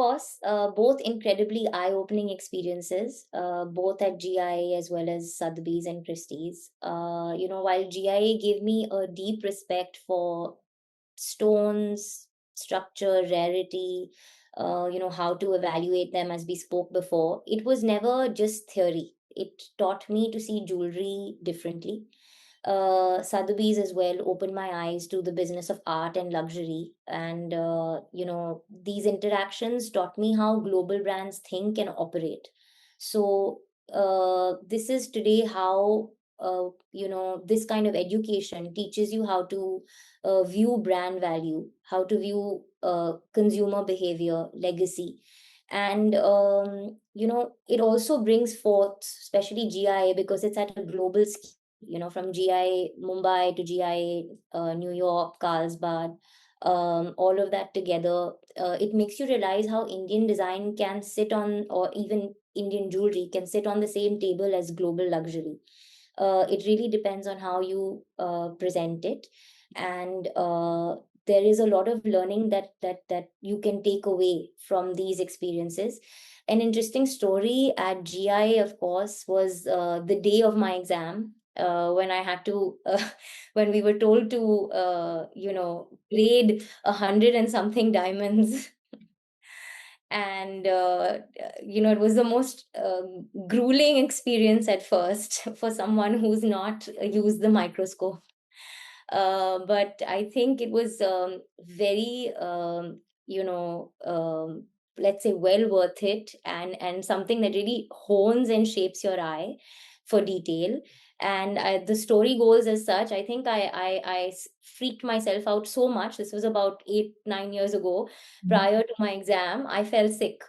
course, both incredibly eye-opening experiences, both at GIA as well as Sotheby's and Christie's. While GIA gave me a deep respect for stones, structure, rarity, how to evaluate them as we spoke before, it was never just theory. It taught me to see jewelry differently. Sotheby's as well opened my eyes to the business of art and luxury. And, these interactions taught me how global brands think and operate. So, this is today how, this kind of education teaches you how to view brand value, how to view consumer behavior, legacy. And, it also brings forth, especially GIA, because it's at a global scale, from GIA Mumbai to GIA New York, Carlsbad, all of that together, it makes you realize how Indian design can sit on, or even Indian jewelry can sit on the same table as global luxury. It really depends on how you present it, and there is a lot of learning that you can take away from these experiences. An interesting story at GIA, of course, was the day of my exam, when I had to, when we were told to, grade 100 and something diamonds. And, it was the most grueling experience at first for someone who's not used the microscope. But I think it was very, let's say, well worth it, and something that really hones and shapes your eye for detail. And the story goes as such. I think I freaked myself out so much. This was about 8, 9 years ago. Mhm. Prior to my exam, I fell sick,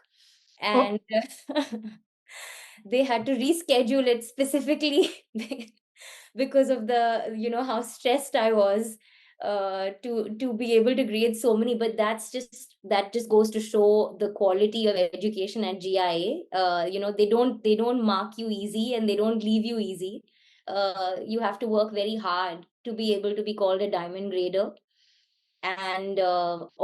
Oh, and they had to reschedule it specifically because of the, how stressed I was, to be able to grade so many. But that just goes to show the quality of education at GIA. They don't mark you easy, and they don't leave you easy. You have to work very hard to be able to be called a diamond grader, and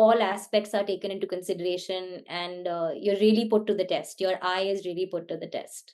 all aspects are taken into consideration, and you're really put to the test. Your eye is really put to the test.